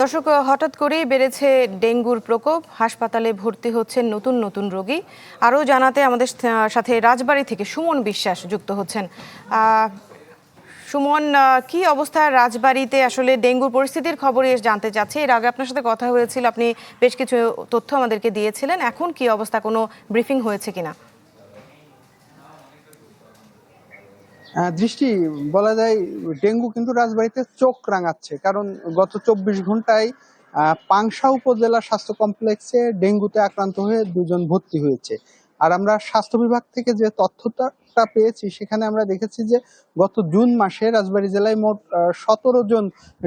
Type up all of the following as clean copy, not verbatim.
দর্শক, হঠাৎ করেই বেড়েছে ডেঙ্গুর প্রকোপ। হাসপাতালে ভর্তি হচ্ছেন নতুন নতুন রোগী। আরও জানাতে আমাদের সাথে রাজবাড়ী থেকে সুমন বিশ্বাস যুক্ত হচ্ছেন। সুমন, কি অবস্থা রাজবাড়ীতে? আসলে ডেঙ্গুর পরিস্থিতির খবরই জানতে চাচ্ছি। এর আগে আপনার সাথে কথা হয়েছিল, আপনি বেশ কিছু তথ্য আমাদেরকে দিয়েছিলেন। এখন কি অবস্থা, কোনো ব্রিফিং হয়েছে কিনা? দৃষ্টি, বলা যায় ডেঙ্গু কিন্তু রাজবাড়ীতে চোখ রাঙাচ্ছে, কারণ গত 24 ঘন্টায় পাংশা উপজেলা স্বাস্থ্য কমপ্লেক্সে ডেঙ্গুতে আক্রান্ত হয়ে 2 জন ভর্তি হয়েছে। আর আমরা স্বাস্থ্য বিভাগ থেকে যে তথ্যটা পেয়েছি, সেখানে আমরা দেখেছি যে গত জুন মাসে রাজবাড়ী জেলায় মোট 17 জন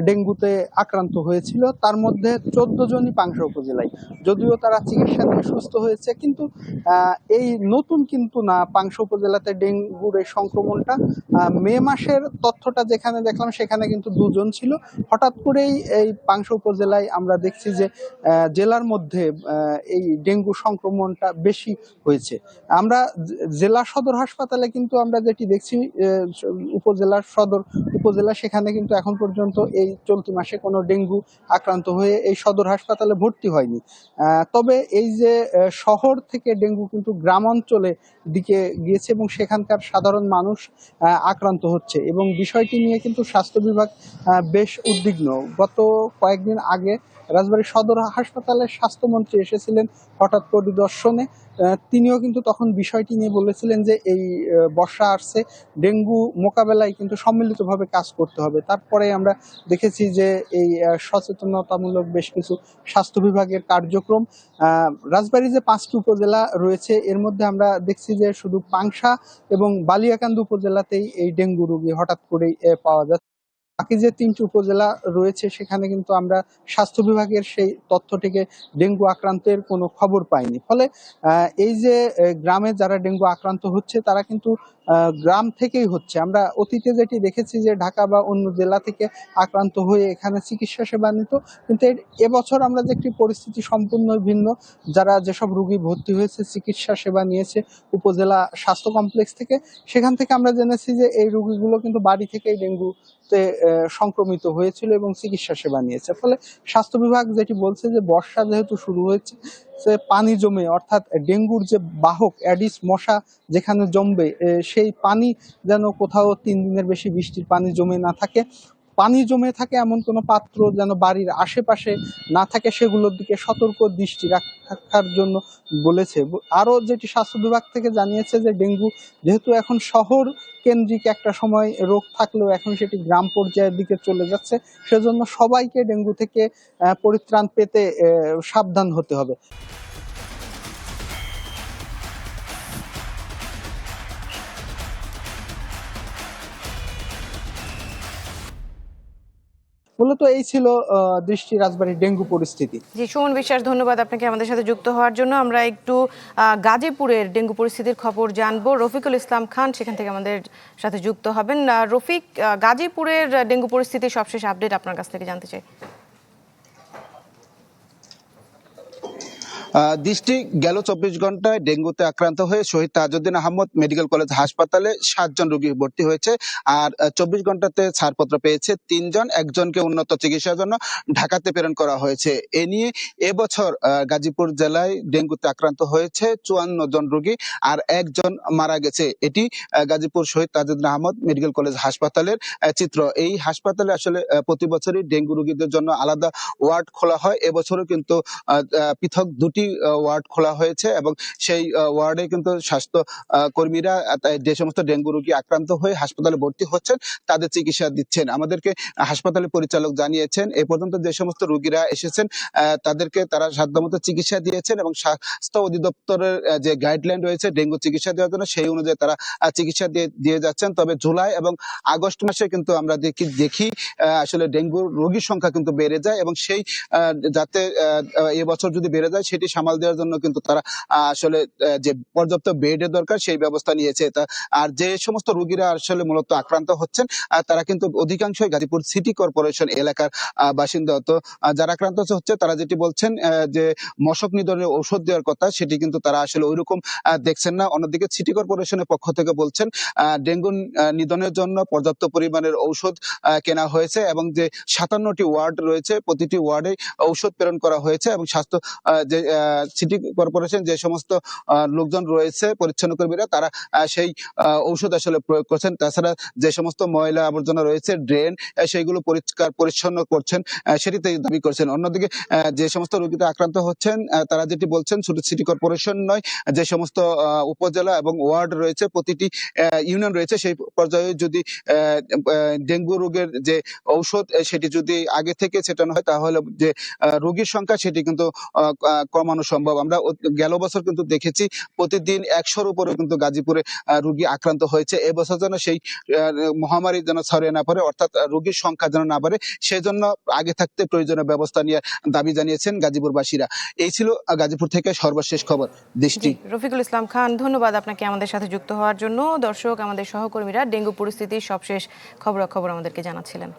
ডেঙ্গুতে আক্রান্ত হয়েছিল, তার মধ্যে 14 জনই পাংশা উপজেলায়। যদিও তারা চিকিৎসা নিয়ে সুস্থ হয়েছে, কিন্তু এই নতুন কিন্তু না পাংশা উপজেলাতে ডেঙ্গুর এই সংক্রমণটা। মে মাসের তথ্যটা যেখানে দেখলাম, সেখানে কিন্তু 2 জন ছিল। হঠাৎ করেই এই পাংশা উপজেলায় আমরা দেখছি যে জেলার মধ্যে এই ডেঙ্গু সংক্রমণটা বেশি হয়েছে। আমরা জেলা সদর হাসপাতালে কিন্তু আমরা যেটি দেখছি, উপজেলার সদর উপজেলা, সেখানে কিন্তু এখন পর্যন্ত এই চলতি মাসে কোনো ডেঙ্গু আক্রান্ত হয়ে এই সদর হাসপাতালে ভর্তি হয়নি। তবে এই যে শহর থেকে ডেঙ্গু কিন্তু গ্রাম অঞ্চলে দিকে গিয়েছে এবং সেখানকার সাধারণ মানুষ আক্রান্ত হচ্ছে, এবং বিষয়টি নিয়ে কিন্তু স্বাস্থ্য বিভাগ বেশ উদ্বিগ্ন। গত কয়েকদিন আগে রাজবাড়ী সদর হাসপাতালে স্বাস্থ্যমন্ত্রী এসেছিলেন হঠাৎ পরিদর্শনে। তিনিও কিন্তু তখন বিষয়টি নিয়ে বলেছিলেন যে এই বর্ষা আসছে, ডেঙ্গু মোকাবেলায় কিন্তু সম্মিলিতভাবে কাজ করতে হবে। তারপরে আমরা দেখেছি যে এই সচেতনতামূলক বেশ কিছু স্বাস্থ্য বিভাগের কার্যক্রম। রাজবাড়ী যে 5টি উপজেলা রয়েছে, এর মধ্যে আমরা দেখছি যে শুধু পাংশা এবং বালিয়াকান্দি উপজেলাতেই এই ডেঙ্গু রোগী হঠাৎ করেই পাওয়া যাচ্ছে। বাকি যে 3টি উপজেলা রয়েছে, সেখানে কিন্তু আমরা স্বাস্থ্য বিভাগের সেই তথ্য থেকে ডেঙ্গু আক্রান্তের কোনো খবর পাইনি। ফলে এই যে গ্রামে যারা ডেঙ্গু আক্রান্ত হচ্ছে, তারা কিন্তু গ্রাম থেকেই হচ্ছে। আমরা অতীতে যেটি দেখেছি যে ঢাকা বা অন্য জেলা থেকে আক্রান্ত হয়ে এখানে চিকিৎসা সেবা নিত, কিন্তু এবছর আমরা যে একটি পরিস্থিতি সম্পূর্ণ ভিন্ন। যেসব রোগী ভর্তি হয়েছে, চিকিৎসা সেবা নিয়েছে উপজেলা স্বাস্থ্য কমপ্লেক্স থেকে, সেখান থেকে আমরা জেনেছি যে এই রোগীগুলো কিন্তু বাড়ি থেকেই ডেঙ্গুতে সংক্রমিত হয়েছিল এবং চিকিৎসা সেবা নিয়েছে। ফলে স্বাস্থ্য বিভাগ যেটি বলছে যে বর্ষা যেহেতু শুরু হয়েছে, পানি জমে, অর্থাৎ ডেঙ্গুর যে বাহক অ্যাডিস মশা যেখানে জমবে, সেই পানি যেন কোথাও 3 দিনের বেশি বৃষ্টির পানি জমে না থাকে। পানি জমে থাকে এমন কোনো পাত্র যেন বাড়ির আশেপাশে না থাকে, সেগুলোর দিকে সতর্ক দৃষ্টি রাখার জন্য বলেছে। আরো যেটি স্বাস্থ্য বিভাগ থেকে জানিয়েছে যে ডেঙ্গু যেহেতু এখন শহর কেন্দ্রিক একটা সময় রোগ থাকলেও এখন সেটি গ্রাম পর্যায়ের দিকে চলে যাচ্ছে, সেজন্য সবাইকে ডেঙ্গু থেকে পরিত্রাণ পেতে সাবধান হতে হবে। মূলত এই ছিল দৃষ্টি রাজবাড়ির ডেঙ্গু পরিস্থিতি। জি, সুমন বিশ্বাস, ধন্যবাদ আপনাকে আমাদের সাথে যুক্ত হওয়ার জন্য। আমরা একটু গাজীপুরের ডেঙ্গু পরিস্থিতির খবর জানবো। রফিকুল ইসলাম খান সেখান থেকে আমাদের সাথে যুক্ত হবেন। রফিক, গাজীপুরের ডেঙ্গু পরিস্থিতির সবশেষ আপডেট আপনার কাছ থেকে জানতে চাই। দৃষ্টি, গেল 24 ঘন্টায় ডেঙ্গুতে আক্রান্ত হয়ে শহীদ তাজউদ্দিন আহমদ মেডিকেল কলেজ হাসপাতালে 7 জন রোগী ভর্তি হয়েছে। আর 24 ঘন্টাতে ছাড়পত্র পেয়েছে 3 জন, একজনকে উন্নত চিকিৎসার জন্য ঢাকাতে প্রেরণ করা হয়েছে। এ নিয়ে এবছর গাজীপুর জেলায় ডেঙ্গুতে আক্রান্ত হয়েছে 54 জন রোগী, আর 1 জন মারা গেছে। এটি গাজীপুর শহীদ তাজউদ্দিন আহমদ মেডিকেল কলেজ হাসপাতালের চিত্র। এই হাসপাতালে আসলে প্রতি বছরই ডেঙ্গু রোগীদের জন্য আলাদা ওয়ার্ড খোলা হয়। এবছরও কিন্তু পৃথক 2টি ওয়ার্ড খোলা হয়েছে, এবং সেই ওয়ার্ডে কিন্তু স্বাস্থ্য কর্মীরা যে সমস্ত ডেঙ্গু রোগী আক্রান্ত হয়ে হাসপাতালে ভর্তি হচ্ছেন তাদের চিকিৎসা দিচ্ছেন। আমাদেরকে হাসপাতালের পরিচালক জানিয়েছেন এ পর্যন্ত যে সমস্ত রোগীরা এসেছেন তাদেরকে তারা সাধ্যমতো চিকিৎসা দিয়েছেন, এবং স্বাস্থ্য অধিদপ্তরের যে গাইডলাইন রয়েছে ডেঙ্গু চিকিৎসা দেওয়ার জন্য, সেই অনুযায়ী তারা চিকিৎসা দিয়ে যাচ্ছেন। তবে জুলাই এবং আগস্ট মাসে কিন্তু আমরা দেখি আসলে ডেঙ্গু রোগীর সংখ্যা কিন্তু বেড়ে যায়, এবং সেই যাতে এবছর যদি বেড়ে যায় সেটি সামাল দেওয়ার জন্য কিন্তু তারা আসলে যে পর্যাপ্ত বেডের দরকার সেই ব্যবস্থা নিয়েছে। আর যে সমস্ত রোগীরা আসলে মূলত আক্রান্ত হচ্ছেন তারা কিন্তু অধিকাংশই গাজীপুর সিটি কর্পোরেশন এলাকার বাসিন্দা। তো যারা আক্রান্ত হচ্ছে তারা যেটি বলছেন যে মশক নিধনের ঔষধ দেওয়ার কথা, সেটি কিন্তু তারা আসলে ওইরকম দেখছেন না। অন্যদিকে সিটি কর্পোরেশনের পক্ষ থেকে বলছেন ডেঙ্গু নিধনের জন্য পর্যাপ্ত পরিমাণের ঔষধ কেনা হয়েছে এবং যে 57টি ওয়ার্ড রয়েছে প্রতিটি ওয়ার্ডে ঔষধ প্রেরণ করা হয়েছে এবং স্বাস্থ্য যে সিটি কর্পোরেশন যে সমস্ত লোকজন রয়েছে পরিচ্ছন্ন কর্মীরা তারা সেই ঔষধ আসলে প্রয়োগ করছেন। তাছাড়া যে সমস্ত ময়লা আবর্জনা রয়েছে ড্রেন সেইগুলো পরিষ্কার পরিচ্ছন্ন করছেন সেটিতে দাবি করছেন। অন্যদিকে যে সমস্ত রোগীতে আক্রান্ত হচ্ছেন তারা যেটি বলছেন শুধু সিটি কর্পোরেশন নয়, যে সমস্ত উপজেলা এবং ওয়ার্ড রয়েছে প্রতিটি ইউনিয়ন রয়েছে সেই পর্যায়ে যদি ডেঙ্গু রোগের যে ঔষধ সেটি যদি আগে থেকে ছেটানো হয় তাহলে যে রোগীর সংখ্যা সেটি কিন্তু কমানো সম্ভব। আমরা গেল বছর কিন্তু দেখেছি প্রতিদিন 100-র উপরে কিন্তু গাজীপুরে রোগী আক্রান্ত হয়েছে। এবছর যেন সেই মহামারী যেন ছড়িয়ে না পড়ে, অর্থাৎ রোগীর সংখ্যা যেন না বাড়ে, সেজন্য আগে থাকতে প্রয়োজনীয় ব্যবস্থা নিয়ে দাবি জানিয়েছেন গাজীপুরবাসীরা। এই ছিল গাজীপুর থেকে সর্বশেষ খবর। দৃষ্টি। রফিকুল ইসলাম খান, ধন্যবাদ আপনাকে আমাদের সাথে যুক্ত হওয়ার জন্য। দর্শক, আমাদের সহকর্মীরা ডেঙ্গু পরিস্থিতির সবশেষ খবরাখবর আমাদেরকে জানাচ্ছিলেন।